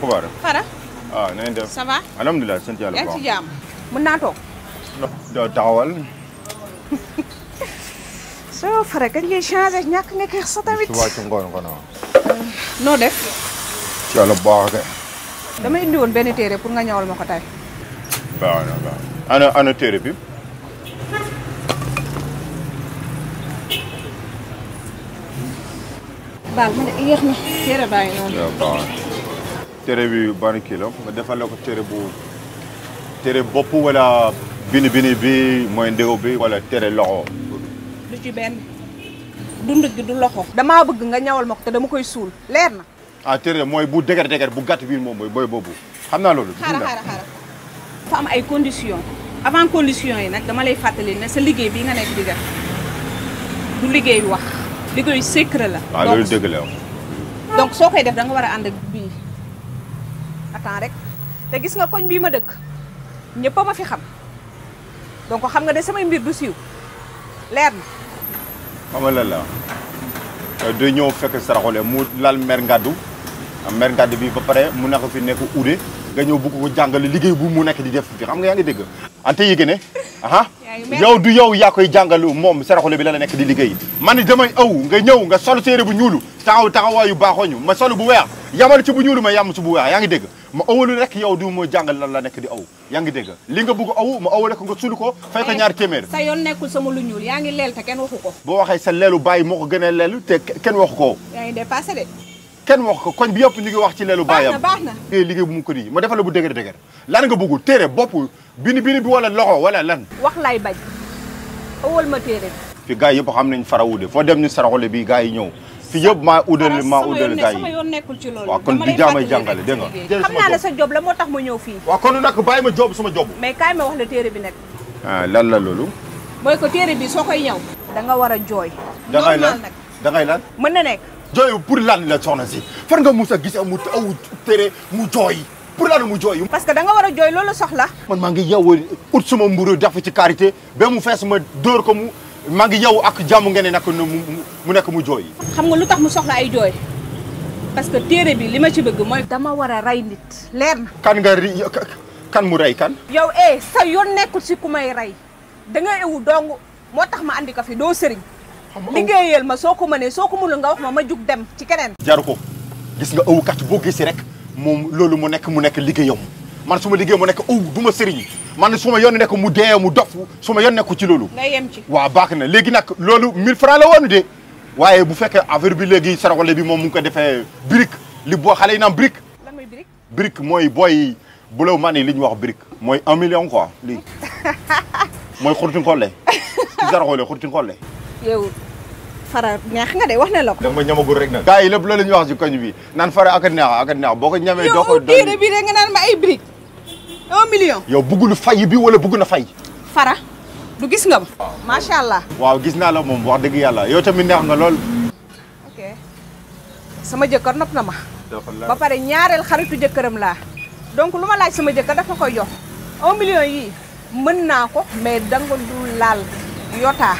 encore. Fara. ah na ngeen def. ça va. alhamdulilah sant yàlla bu baax. yaa ngi ci jàmm. mën naa toog. taxawal. soo Fara kañ ngay changé ñàkk nga keex sa tamit. suba ci ngoon ko noonu. noo def. ci yàlla bu baax kay. dama indi woon benn téere pour nga ñawal ma ko tey. baax na baax ana téere bi. baal ma ne yéex na. téere baa ngi noonu. waaw baax na. téere bi ban kii la nga defal la ko téere bopp wala bini bi mooy ndéw bi wala téere loxo. du ci benn dund gi du loxo. damaa bëgg nga ñawal ma ko te dama koy suul leer na. ah téere mooy bu dëgër bu gàtt bi moom mooy booy boobu xam naa loolu. xaaral dafa am ay conditions avant conditions yi nag dama lay fàttali ne sa liggéey bii nga nekk di def du liggéey wax liggéeyu secret la. waaw loolu dëgg la. donc soo koy def da nga war a ànd ak bii attends rek te gis nga koñ bii ma dëkk ñëpp a ma fi xam donc xam nga de samay mbir du siiw leer na. xam nga lan la day ñëw fekk saraxole mu lal mer ngaddu bi ba pare mu nekk fi nekk ude nga ñëw bëgg ko jàngale liggéey bu mu nekk di def fi xam nga yaa ngi dégg ante yéegi ne yow du yow yaa koy jàngal moom saraxole bi la nekk di liggéey man ni damay aw nga ñëw nga sol séeré bu ñuulu taxawaayu baaxooñu ma sol bu weex yamal ci bu ñuulu ma yam ci bu weex yaa ngi dégg ma awalu rek yow du ma jàngal lan la nekk di aw yaa ngi dégg li nga bëgg aw ma awale ko nga sulu ko fay ko ñaar téeméer sa yoon nekkul sama lu ñuul yaa ngi leel te kenn waxu ko boo waxee sa leelu bàyyi moo ko gën a leelu te kenn waxu ko yaa ngi dépassé de kenn wax ko koñ bi yëpp ñu ngi wax ci leelu bàyyam baax na liggéey bu mu ko di ma defal la bu dëgër lan nga bëgg téere bopp bini bi wala loxo wala lan wax lay bañ awal ma téere fi gars yëpp xam nañ farawude foo dem ñu saraxole bi gars yi ñëw fi yëpp maa udal gars yi sama yoon nekkul ci loolu waaw kon di jaamay jàngale dégg nga xam naa ne sa job la moo tax ma ñëw fii waaw kon nag bàyyi ma job sama job mais kaay ma wax la téere bi nekk lan la loolu mooy ko téere bi soo koy ñëw da nga war a jooy da ngay lan mën na nekk jooy pour lan la soxna si fan nga mus a gis mu aw téere mu jooy pour lan mu jooy parce que da nga war a jooy loolu soxla man maa ngi yow ut suma mburu def ci karité ba mu fees ma dóor ko mu maa ngi yow ak jàmm ngeen ne nag mu nekk mu jooy xam nga lu tax mu soxla ay jooy parce que téere bi li ma ci bëgg mooy dama war a rey nit leer na kan mu rey kan yow sa yoon nekkul si ku may rey da nga ewu dong moo tax ma andi ko fi doo sëriñ liggéeyal ma soo ko mënee soo ko mënul nga wax ma jug dem ci keneen jaru ko gis nga awkat boo gisee rek moom loolu mu nekk liggéeyam man su ma liggéey mu nekk du ma sëriñ man su ma yoon nekk mu dee mu dof su ma yoon nekku ci loolu nga yem ci waaw baax na léegi nag loolu 1000 francs la woon de waaye bu fekkee affaire bi léegi saraxole bi moom mu ngi ko defee brique li boo xale yi naan brique lan mooy brique brique mooy booy bu law man yi li ñuy wax brique mooy 1 million quoi lii mooy xurti xolle ci saraxole xurti xolle yow Fara neex nga de wax ne la ko. da nga ma ñamagul rek nag. gars yi lépp loolu la ñuy wax ci koñ bi naan Fara ak a neex boo ko ñamee. doo ko yow téere bi rek nga naan ma ay briques 1 million. yow bëggul fay bi wala bëgg na fay. Fara du gis nga ma. macha allah. waaw gis naa la moom wax dëgg yàlla yow tamit neex nga lool. ok sama jëkkër nopp na ma. ba pare ñaareel xaritu jëkkëram laa. donc lu ma laaj sama jëkkër dafa koy jox 1 million yii mën naa ko mais danga du laal yotaa.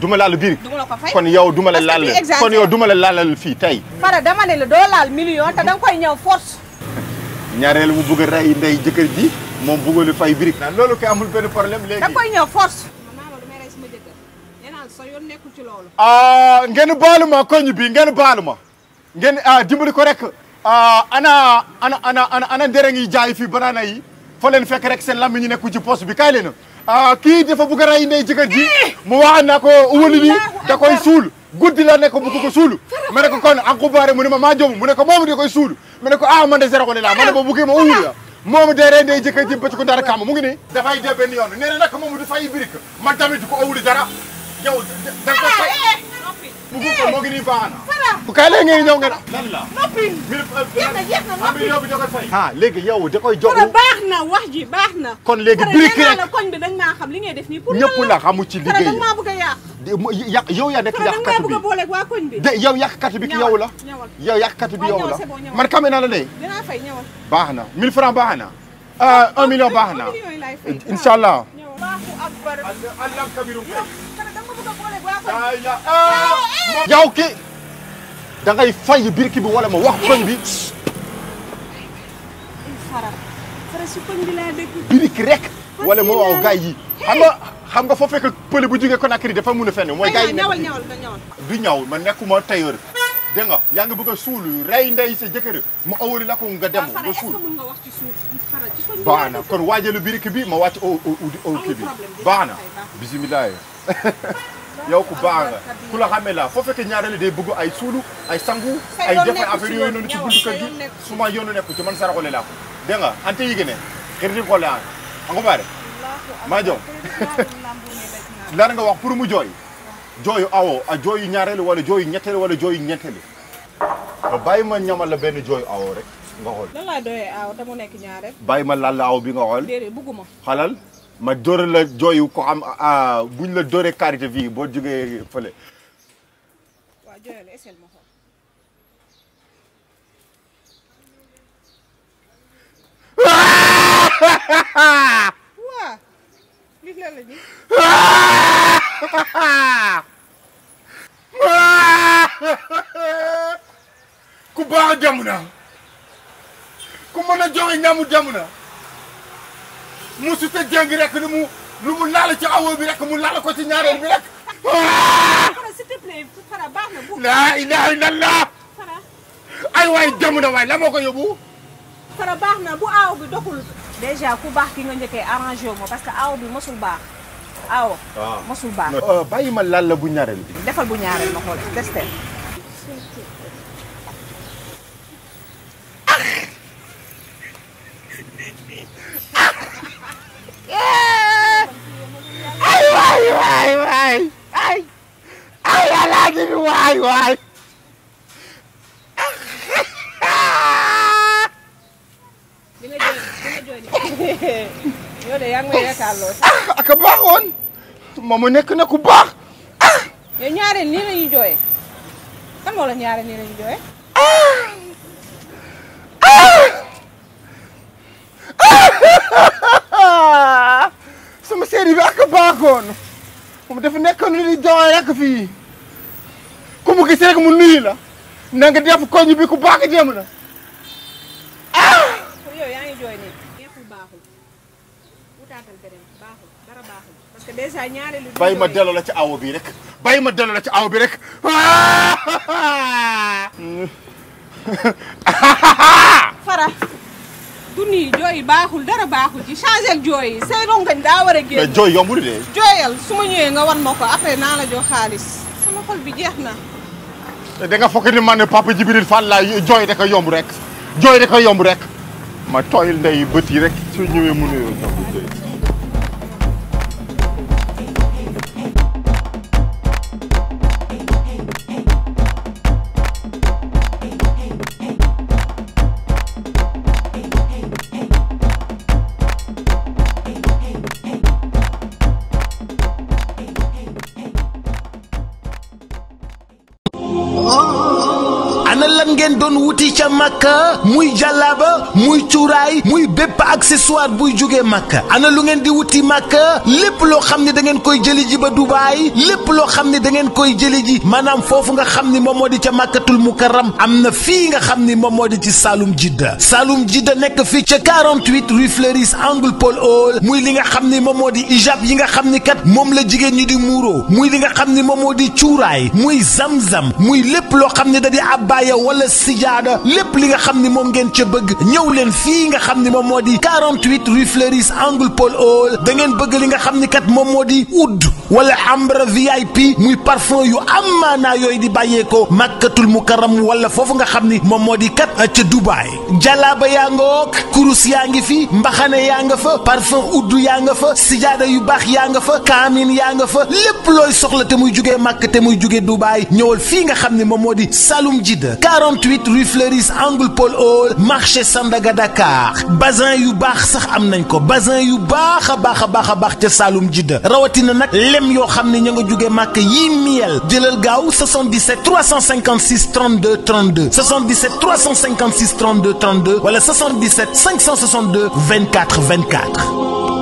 duma laal biir duma la ko fay kon yow duma la laal kon yow duma la laalal fii tey. Fara dama ne la doo laal million te danga koy ñëw force. ñaareel mu bëgg a rey ndey jëkkër ji moom bëggul fay biir. loolu kay amul benn problème léegi. da koy ñëw force. man maa ma du may rey sama jëkkër nee naa sa yoon nekkul ci loolu. ngeen baalu ma koñ bi ngeen baalu ma ngeen dimbali ko rek ana ndere ngi jaay fii banana yi fa leen fekk rek seen lammi ñu nekku ci poste bi kaay leen kii dafa bëgg a rey ndey jëkkër ji mu wax na ko wëli ni da koy suul guddi la ne ko bëgg ko suul ma ne ko kon akubaare mu ne ma maa jom mu ne ko moomu da koy suul ma ne ko man de zéro ko ne laa ma ne ba buggee ma uwul la moomu dee rey ndey jëkkër ji bëcc ko dara kàmm mu ngi nii dafay dee benn yoon nee na nag moomu du fay birik man tamit ko awuli dara yow da ko fay mu ko moo ngi nii baax na bu kaay lee ngeen ñëw ngeen lan la noppi jeex na noppi yow bi da koy fay léegi yow da koy jox baax na wax ji baax na kon léegi birik rek la koñ bi dañ maa xam li ngay def nii pour ñëpp la xamu ci liggéey da maa bëgg a yàq yow yaa nekk yàqkat bi boole waa koñ bi de yow yàqkat bi ki yow la yow yàqkat bi yow la man xamee naa la de dinaa fay ñëwal baax na 1000 francs baax na 1 million baax na inshallah Allah kabiru yow ki da ngay fay birki bi wala ma wax koñ bi Fara si koñ bi laa dëkk. birik rek. wala moo waaw gars yi xam nga foo fekk pële bu jógee Conakry dafa mun a fenn mooy gars yi ñawal du ñaw ma nekkuma tailleur dégg nga yaa ngi bëgg a suul rey ndey sa jëkkër ma awali la ko nga dem nga suul mën nga wax ci suuf Fara ci koñ bi baax na kon waajalu birik bi ma wàcc au kii bi baax na bisimilah yow ku baax nga ku la xamee la foo fekkee ñaareel day bëgg ay suulu ay sangu ay defe affaire yooyu noonu ci buntu kër gi su ma yoonu nekku ci man saraxole laa ko dégg nga ante yige ne xirti xole an ango baare maa jow lan nga wax pour mu jooy jooyu awo a jooyu ñaareelu wala jooyu ñetteelu wala jooyu ñetteelu bàyyi ma ñamal la benn jooyu awo rek nga xool lan laa doyee awo te mu nekk ñaareel bàyyi ma laal la awo bi nga xool déedéet bugguma xalal ma dóore la jooyu ko xam buñ la dóoree karité fii boo jógee fële waaw jooyal esel ma xool waa li la la ji ku baax jàmm na ku mën a joxe ñamu jàmm na musu te jàng rek lu mu laal ci awo bi rek mu laal ko ci ñaareel bi rek. Fara s'il te plaît Fara baax na bu. laa ilaha illallah. Fara. ay waay jàmm na waay la moo ko yóbbu. Fara baax na bu aaw bi doxul. déjà ku baax ki nga njëkkee arrangé wu ma parce que aaw bi mosul baax. aaw mosul baax. bàyyi ma laal la bu ñaareel bi. defal bu ñaareel ma xool testé. waay ay alaaji bi waay di nga jooy yow de yaa ngi may yaakaarloo ak a baaxoon moomu nekk na ku baax yow ñaareel nii la ñuy jooyee kan moo la ñaareel nii la ñuy jooyee sama séeri bi ak a baaxoon moom dafa nekkoon ni di jooy rek fii ku mu gis rek mu nuyu la na nga def koñ bi ku baax jéem la pour yow yaa ngi jooy nii neexul baaxul wutaatal beneen baaxul dara baaxul parce que déjà ñaareel lu bàyyi ma delloo la ci awo bi rek bàyyi ma delloo la ci awo bi rek Fara du nii jooy baaxul dara baaxul ci changé ak jooy yi say rongañ daa war a génn. mais jooy yombul de. jooyal su ma ñëwee nga wan ma ko après naa la jox xaalis sama xol bi jeex na. da nga foog ni man ne Papa Djibril Fall laa jooy rek a yomb rek jooy rek a yomb rek ma tooyal ndey bët yi rek su ñëwee mu nuyoo ñoom jooy. ana lan ngeen doon wuti ca Makka muy jàllaaba muy cuuraay muy bépp accessoire buy jógee Makka ana lu ngeen di wuti Makka lépp loo xam ne da ngeen koy jëli ji ba Dubaay lépp loo xam ne da ngeen koy jëli ji maanaam foofu nga xam ni moom moo di ca Makkatul Mukarram am na fii nga xam ni moom moo di ci Saloum Jidda Saloum Jidda nekk fii ca 48 rue Fleuris angle Paul Hall muy li nga xam ni moom moo di ijab yi nga xam ni kat moom la jigéen ñi di muuro muy li nga xam ni moom moo di cuuraay muy zamzam muy lépp loo xam ne da di abbaaya wala sijaada lépp li nga xam ni moom ngeen ca bëgg ñëw leen fii nga xam ni moom moo di 48 rue Fleuris angle Paul Hall da ngeen bëgg li nga xam ni kat moom moo di oud wala ambre VIP muy parfum yu am maanaa yooyu di bàyyeekoo Makkatul Mukarram wala foofu nga xam ni moom moo di kat ca Dubaay jalaaba yaa nga wook kurus yaa ngi fi mbaxane yaa nga fa parfum oud yaa nga fa sijaada yu baax yaa nga fa kaamin yaa nga fa lépp looy soxla te muy jugee Makka te muy jugee Dubaay ñëwal fii nga xam ni moom moo di Saloum Jidda 48 rue Fleuris angle Paul Hall marché Sandaga Dakar bazin yu baax sax am nañ ko bazin yu baax a baax a baax a baax ca Saloum Jidda rawatina nag lem yoo xam ne ña nga jóge Màkk yii miel jëlal gaaw 77 356 32 32 77 356 32 32 wala 77 562 24 24